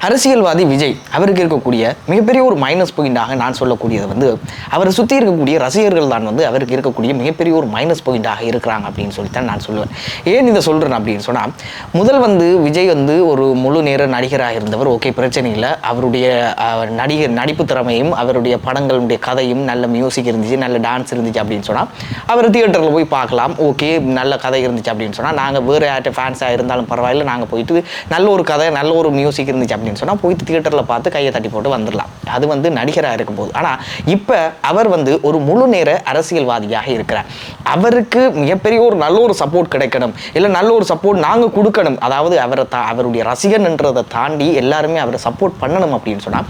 அரசியல்வாதி விஜய் அவருக்கு இருக்கக்கூடிய மிகப்பெரிய ஒரு மைனஸ் பாயிண்டாக நான் சொல்லக்கூடியது வந்து அவரை சுற்றி இருக்கக்கூடிய ரசிகர்கள் தான் வந்து அவருக்கு இருக்கக்கூடிய மிகப்பெரிய ஒரு மைனஸ் பாயிண்டாக இருக்கிறாங்க அப்படின்னு சொல்லித்தான் நான் சொல்லுவேன். ஏன் இதை சொல்கிறேன் அப்படின்னு சொன்னால், முதல் வந்து விஜய் வந்து ஒரு முழு நேர நடிகராக இருந்தவர். ஓகே, பிரச்சனை இல்லை. அவருடைய நடிப்பு திறமையும் அவருடைய படங்களுடைய கதையும் நல்ல மியூசிக் இருந்துச்சு, நல்ல டான்ஸ் இருந்துச்சு அப்படின்னு சொன்னால் அவர் தியேட்டரில் போய் பார்க்கலாம். ஓகே, நல்ல கதை இருந்துச்சு அப்படின்னு சொன்னால் நாங்கள் வேறு யார்ட்ட ஃபேன்ஸாக இருந்தாலும் பரவாயில்ல, நாங்கள் போயிட்டு நல்ல ஒரு கதை நல்ல ஒரு மியூசிக் இருந்துச்சு அப்படின்னு சொன்னால் போயிட்டு தியேட்டரில் பார்த்து கையை தட்டி போட்டு வந்துடலாம். அது வந்து நடிகராக இருக்கும்போது. ஆனால் இப்போ அவர் வந்து ஒரு முழு நேர அரசியல்வாதியாக இருக்கிறார். அவருக்கு மிகப்பெரிய ஒரு நல்ல ஒரு சப்போர்ட் கிடைக்கணும், இல்லை நல்ல ஒரு சப்போர்ட் நாங்கள் கொடுக்கணும். அதாவது அவருடைய ரசிகன்ன்றதை தாண்டி எல்லாருமே அவரை சப்போர்ட் பண்ணணும் அப்படின்னு சொன்னால்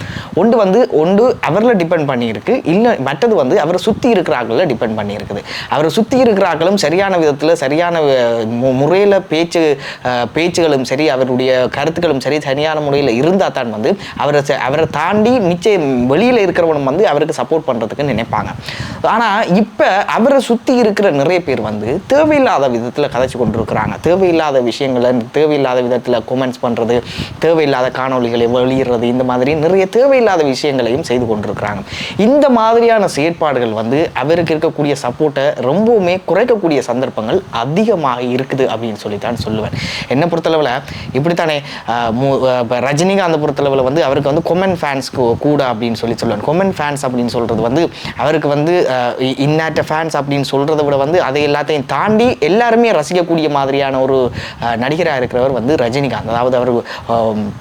ஒன்று அவரில் டிபெண்ட் பண்ணியிருக்கு, இல்லை மற்றது வந்து அவரை சுற்றி இருக்கிறார்களில் டிபெண்ட் பண்ணியிருக்குது. அவரை சுற்றி இருக்கிறார்களும் சரியான விதத்தில் சரியான முறையில் பேச்சுகளும் சரி, அவருடைய கருத்துக்களும் சரி சரியான முறையில் இருந்தால் தான் வந்து அவரை தாண்டி மிச்சம் வெளியில் இருக்கிறவனும் வந்து அவருக்கு சப்போர்ட் பண்ணுறதுக்கு நினைப்பாங்க. ஆனால் இப்போ அவரை சுற்றி இருக்கிற நிறைய பேர் வந்து தேவையில்லாத விதத்தில் கதைச்சு கொண்டு இருக்கிறாங்க. தேவையில்லாத விஷயங்களை தேவையில்லாத விதத்தில் கொமெண்ட்ஸ் பண்ணுறது, தேவையில்லாத காணொலிகளை வெளியிடுறது, இந்த மாதிரி நிறைய தேவையில்லாத விஷயங்களையும் செய்து கொண்டிருக்கிறாங்க. இந்த மாதிரியான செயற்பாடுகள் வந்து அவருக்கு இருக்கக்கூடிய சப்போர்ட்டை ரொம்பவுமே குறைக்கக்கூடிய சந்தர்ப்பங்கள் அதிகமாக இருக்குது அப்படின்னு சொல்லித்தான் சொல்லுவேன். என்னை பொறுத்தளவில் இப்படித்தானே ரஜினிகாந்த் பொறுத்தளவில் வந்து அவருக்கு வந்து கொமெண்ட் ஃபேன்ஸ் கூட அப்படின்னு சொல்லுவேன். கொமெண்ட் ஃபேன்ஸ் அப்படின்னு சொல்கிறது வந்து அவருக்கு வந்து இன்னாட்ட ஃபேன்ஸ் அப்படின்னு சொல்கிறத விட வந்து அதை எல்லாத்தையும் தாண்டி எல்லாருமே ரசிக்கக்கூடிய மாதிரியான ஒரு நடிகராக இருக்கிறவர் வந்து ரஜினிகாந்த். அதாவது அவர்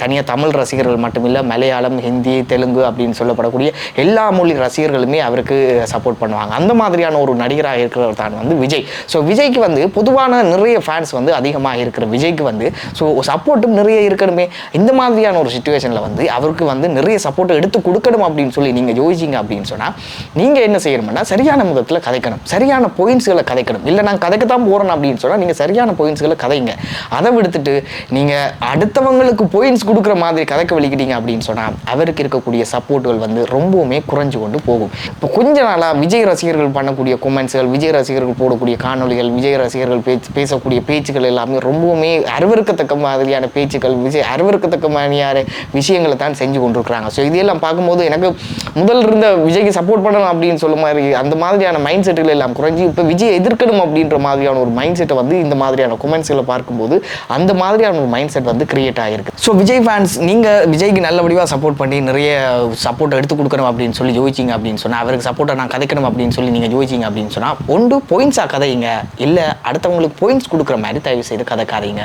தனியாக தமிழ் ரசிகர்கள் மட்டுமில்லை, மலையாளம், ஹிந்தி, தெலுங்கு அப்படின்னு சொல்லப்படக்கூடிய எல்லா மொழி ரசிகர்களுமே அவருக்கு சப்போர்ட் பண்ணுவாங்க. அந்த மாதிரியான ஒரு நடிகராக இருக்கிறவர் தான் வந்து விஜய். ஸோ விஜய்க்கு வந்து பொதுவான நிறைய ஃபேன்ஸ் வந்து அதிகமாக இருக்கிற விஜய்க்கு வந்து ஸோ சப்போர்ட்டும் நிறைய இருக்கணுமே. இந்த மாதிரியான ஒரு சிச்சுவேஷனில் வந்து அவருக்கு வந்து நிறைய சப்போர்ட் எடுத்து கொடுக்கணும் அப்படின்னு சொல்லி நீங்கள் யோசிச்சிங்க அப்படின்னு சொன்னால் நீங்கள் என்ன செய்யணும்னா சரியான விதத்தில் கதைக்கணும், சரியான பாயிண்ட்ஸ்களை கதைக்கணும். இல்லை நான் கதைக்கத்தான் போகிறேன் அப்படின்னு சொன்னால் நீங்கள் சரியான பாயிண்ட்ஸ்களை கதைங்க. அதை விடுத்துட்டு நீங்கள் அடுத்தவங்களுக்கு பாயிண்ட்ஸ் கொடுக்குற மாதிரி கதைக்க வலிக்கிட்டீங்க அப்படின்னு சொன்னால் அவருக்கு இருக்கக்கூடிய சப்போர்ட்டுகள் வந்து ரொம்பவுமே குறைஞ்சு கொண்டு போகும். இப்போ கொஞ்ச நாளாக விஜய் ரசிகர்கள் பண்ணக்கூடிய கொமெண்ட்ஸ்கள், விஜய் ரசிகர்கள் போடக்கூடிய காணொலிகள், விஜய் ரசிகர்கள் பேசக்கூடிய பேச்சுக்கள் எல்லாமே ரொம்பவுமே அருவருக்கத்தக்க மாதிரியான பேச்சுக்கள், அருவருக்கத்தக்க மாதிரியான விஷயங்களை தான் செஞ்சு கொண்டிருக்கிறாங்க. ஸோ இதெல்லாம் பார்க்கும்போது எனக்கு முதல் இருந்த விஜய்க்கு சப்போர்ட் பண்ணணும் அப்படின்னு சொல்ல மாதிரி அந்த மாதிரியான மைண்ட் செட்டுகள் எல்லாம் குறைஞ்சி இப்போ விஜய் எதிர்க்கணும் அப்படின்ற மாதிரியான ஒரு மைண்ட் செட்டை வந்து இந்த மாதிரியான கொமெண்ட்ஸ்களை பார்க்கும்போது அந்த மாதிரியான ஒரு மைண்ட் செட் வந்து கிரியேட் ஆகிருக்கு. ஸோ விஜய் ஃபேன்ஸ் நீங்கள் விஜய்க்கு நல்லபடியாக சப்போர்ட் பண்ணி நிறைய சப்போர்ட் எடுத்து கொடுக்கணும் அப்படின்னு சொல்லி யோசிச்சிங்க அப்படின்னு சொன்னால், அவருக்கு சப்போர்ட்டை நான் கதைக்கணும் அப்படின்னு சொல்லி நீங்கள் யோசிச்சிங்க அப்படின்னு சொன்னால் ஒன்று பாயிண்ட்ஸாக கதைங்க, இல்லை அடுத்தவங்களுக்கு பாயிண்ட்ஸ் கொடுக்குற மாதிரி தயவு செய்து கதைக்காதீங்க.